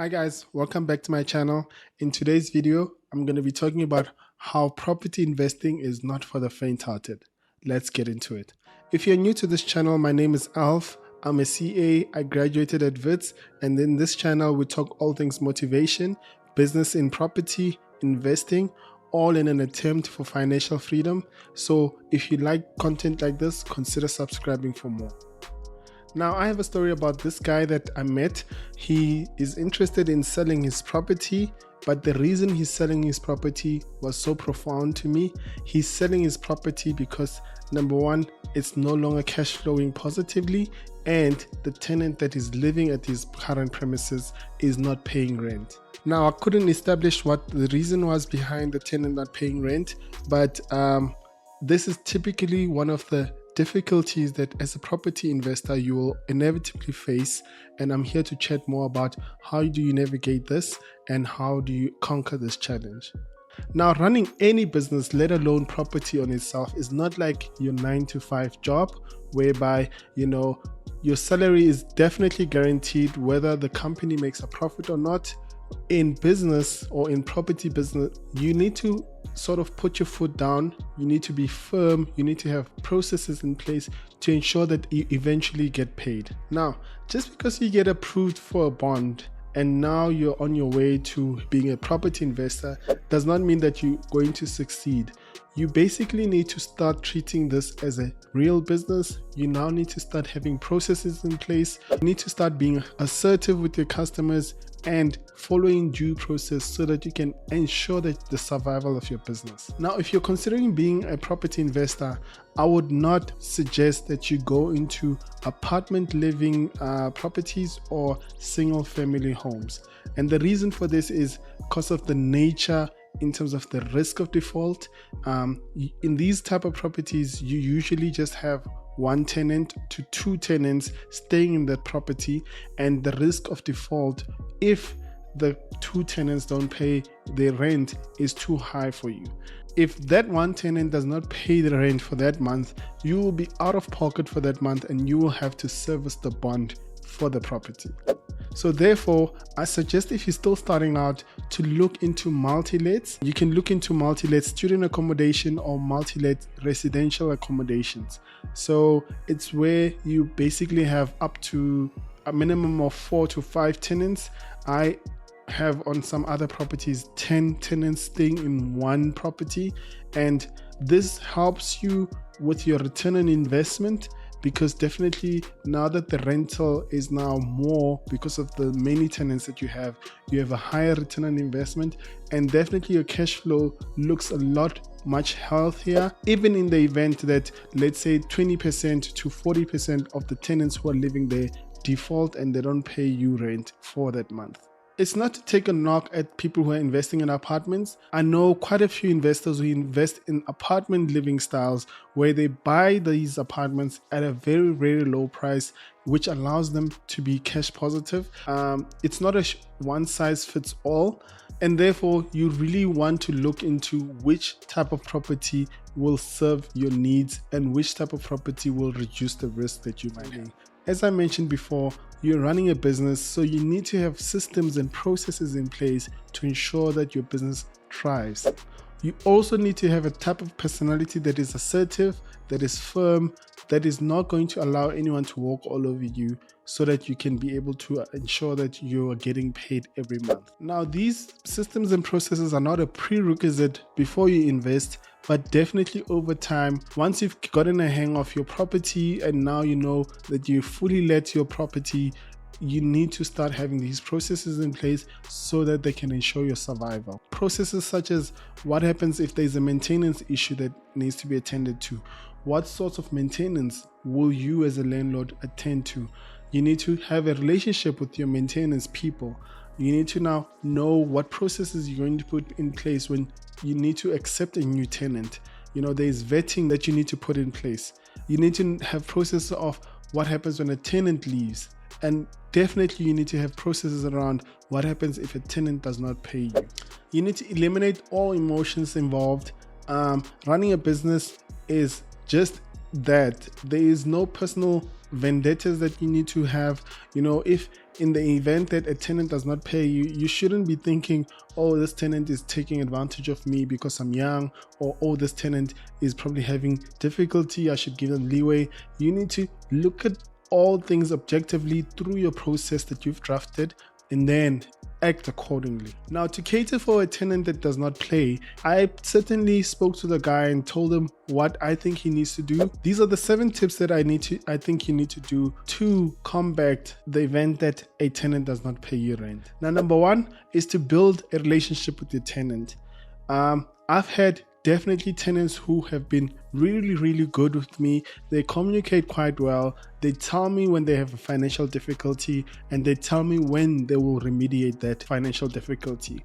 Hi guys, welcome back to my channel. In today's video, I'm going to be talking about how property investing is not for the faint-hearted. Let's get into it. If you're new to this channel, my name is Alf. I'm a CA, I graduated at WITS, and in this channel we talk all things motivation, business in property, investing, all in an attempt for financial freedom. So if you like content like this, consider subscribing for more. Now, I have a story about this guy that I met. He is interested in selling his property, but the reason he's selling his property was so profound to me. He's selling his property because, number one, it's no longer cash flowing positively, and the tenant that is living at his current premises is not paying rent. Now, I couldn't establish what the reason was behind the tenant not paying rent, but this is typically one of the difficulties that as a property investor you will inevitably face, and I'm here to chat more about how do you navigate this and how do you conquer this challenge. Now, running any business, let alone property on itself, is not like your 9-to-5 job whereby your salary is definitely guaranteed whether the company makes a profit or not. In business or in property business, you need to sort of put your foot down. You need to be firm. You need to have processes in place to ensure that you eventually get paid. Now, just because you get approved for a bond and now you're on your way to being a property investor does not mean that you're going to succeed. You basically need to start treating this as a real business. You now need to start having processes in place. You need to start being assertive with your customers and following due process so that you can ensure that the survival of your business. Now, if you're considering being a property investor, I would not suggest that you go into apartment living properties or single family homes. And the reason for this is because of the nature in terms of the risk of default. In these type of properties, you usually just have one tenant to two tenants staying in that property, and the risk of default if the two tenants don't pay their rent is too high for you. If that one tenant does not pay the rent for that month, you will be out of pocket for that month and you will have to service the bond for the property. So therefore, I suggest if you're still starting out to look into multi-lets. You can look into multi-let student accommodation or multi-let residential accommodations. So it's where you basically have up to a minimum of 4 to 5 tenants. I have on some other properties 10 tenants staying in one property, and this helps you with your return on investment, because definitely now that the rental is now more because of the many tenants that you have a higher return on investment, and definitely your cash flow looks a lot much healthier, even in the event that, let's say, 20% to 40% of the tenants who are living there default and they don't pay you rent for that month. It's not to take a knock at people who are investing in apartments. I know quite a few investors who invest in apartment living styles where they buy these apartments at a very, very low price, which allows them to be cash positive. It's not a one size fits all, and therefore you really want to look into which type of property will serve your needs and which type of property will reduce the risk that you might have. As I mentioned before, you're running a business, so you need to have systems and processes in place to ensure that your business thrives. You also need to have a type of personality that is assertive, that is firm, that is not going to allow anyone to walk all over you, so that you can be able to ensure that you are getting paid every month. Now, these systems and processes are not a prerequisite before you invest, but definitely over time, once you've gotten a hang of your property and now you know that you fully let your property, you need to start having these processes in place so that they can ensure your survival. Processes such as what happens if there's a maintenance issue that needs to be attended to. What sorts of maintenance will you as a landlord attend to? You need to have a relationship with your maintenance people. You need to now know what processes you're going to put in place when you need to accept a new tenant. There's vetting that you need to put in place. You need to have processes of what happens when a tenant leaves. And definitely you need to have processes around what happens if a tenant does not pay you. You need to eliminate all emotions involved. Running a business is just that. There is no personal vendettas that you need to have. If in the event that a tenant does not pay you, you shouldn't be thinking, oh, this tenant is taking advantage of me because I'm young, or oh, this tenant is probably having difficulty, I should give them leeway. You need to look at all things objectively through your process that you've drafted and then act accordingly. Now, to cater for a tenant that does not pay, I certainly spoke to the guy and told him what I think he needs to do. These are the 7 tips that I think you need to do to combat the event that a tenant does not pay you rent. Now, number 1 is to build a relationship with your tenant. I've had definitely tenants who have been really good with me. They communicate quite well. They tell me when they have a financial difficulty, and they tell me when they will remediate that financial difficulty.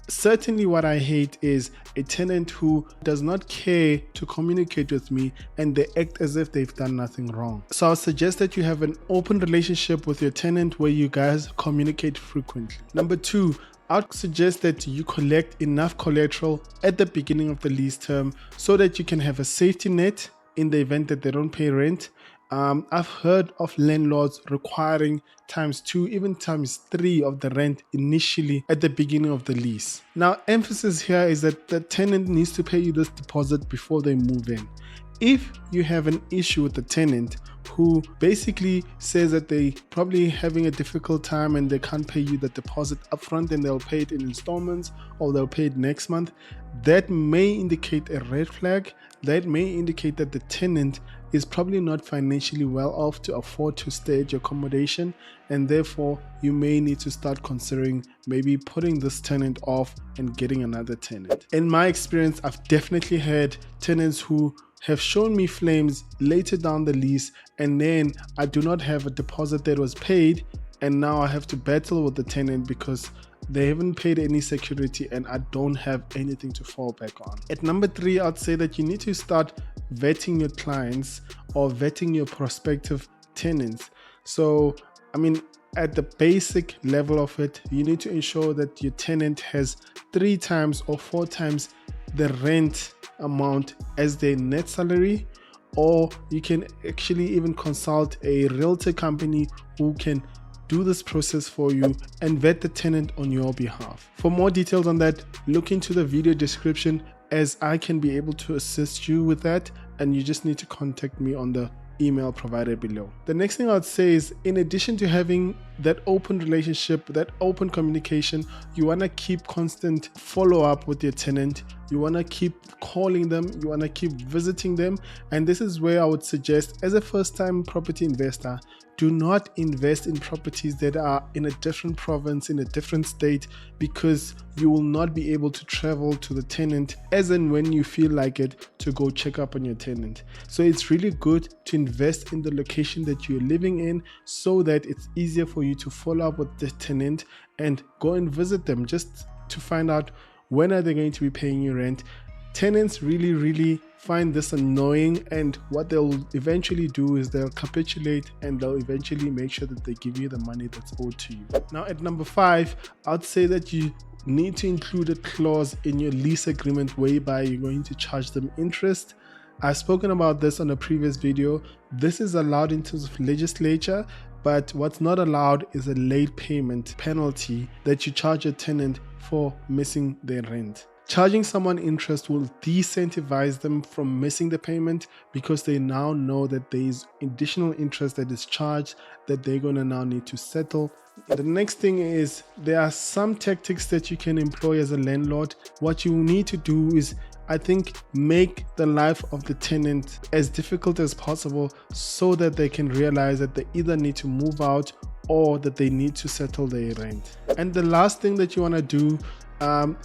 Certainly what I hate is a tenant who does not care to communicate with me and they act as if they've done nothing wrong. So I suggest that you have an open relationship with your tenant where you guys communicate frequently. Number 2, I'd suggest that you collect enough collateral at the beginning of the lease term so that you can have a safety net in the event that they don't pay rent. I've heard of landlords requiring ×2, even ×3 of the rent initially at the beginning of the lease. Now, emphasis here is that the tenant needs to pay you this deposit before they move in. If you have an issue with the tenant who basically says that they probably having a difficult time and they can't pay you the deposit upfront and they'll pay it in installments or they'll pay it next month, that may indicate a red flag. That may indicate that the tenant is probably not financially well off to afford to stay at your accommodation, and therefore you may need to start considering maybe putting this tenant off and getting another tenant. In my experience, I've definitely had tenants who have shown me flames later down the lease, and then I do not have a deposit that was paid, and now I have to battle with the tenant because they haven't paid any security and I don't have anything to fall back on. At number 3, I'd say that you need to start vetting your clients or vetting your prospective tenants. So, at the basic level of it, you need to ensure that your tenant has 3 times or 4 times the rent amount as their net salary, or you can actually even consult a realtor company who can do this process for you and vet the tenant on your behalf. For more details on that, look into the video description, as I can be able to assist you with that, and you just need to contact me on the email provided below. The next thing I'd say is, in addition to having that open relationship, that open communication, you want to keep constant follow-up with your tenant. You want to keep calling them, you want to keep visiting them, and this is where I would suggest, as a first-time property investor, do not invest in properties that are in a different province, in a different state, because you will not be able to travel to the tenant as and when you feel like it to go check up on your tenant. So it's really good to invest in the location that you're living in so that it's easier for you to follow up with the tenant and go and visit them just to find out when are they going to be paying you rent. Tenants really find this annoying, and what they'll eventually do is they'll capitulate and they'll eventually make sure that they give you the money that's owed to you. Now, at number 5, I'd say that you need to include a clause in your lease agreement whereby you're going to charge them interest. I've spoken about this on a previous video. This is allowed in terms of legislature, but what's not allowed is a late payment penalty that you charge a tenant for missing their rent. Charging someone interest will disincentivize them from missing the payment, because they now know that there is additional interest that is charged that they're going to now need to settle. The next thing is, there are some tactics that you can employ as a landlord. What you need to do is, I think, make the life of the tenant as difficult as possible so that they can realize that they either need to move out or that they need to settle their rent. And the last thing that you want to do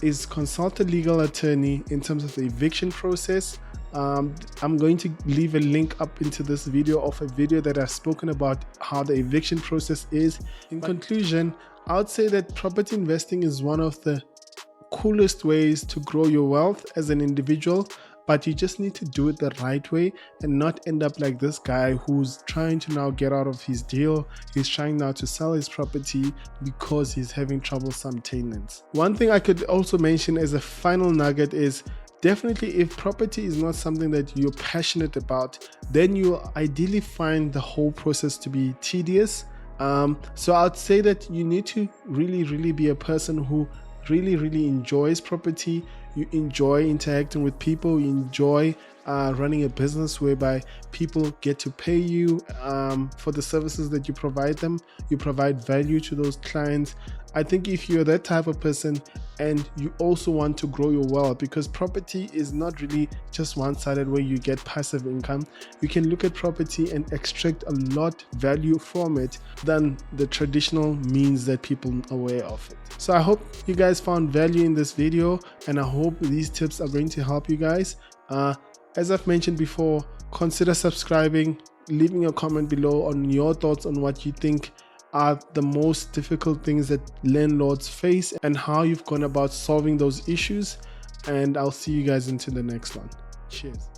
is consult a legal attorney in terms of the eviction process. I'm going to leave a link up into this video of a video that I've spoken about how the eviction process is. In conclusion, I would say that property investing is one of the coolest ways to grow your wealth as an individual, but you just need to do it the right way and not end up like this guy who's trying to now get out of his deal. He's trying now to sell his property because he's having troublesome tenants. One thing I could also mention as a final nugget is, definitely if property is not something that you're passionate about, then you ideally find the whole process to be tedious. So I'd say that you need to really be a person who really enjoys property. You enjoy interacting with people, you enjoy running a business whereby people get to pay you for the services that you provide them. You provide value to those clients. I think if you're that type of person and you also want to grow your wealth, because property is not really just one-sided where you get passive income, you can look at property and extract a lot value from it than the traditional means that people are aware of it. So I hope you guys found value in this video, and I hope these tips are going to help you guys. As I've mentioned before, consider subscribing, leaving a comment below on your thoughts on what you think are the most difficult things that landlords face and how you've gone about solving those issues. And I'll see you guys into the next one. Cheers.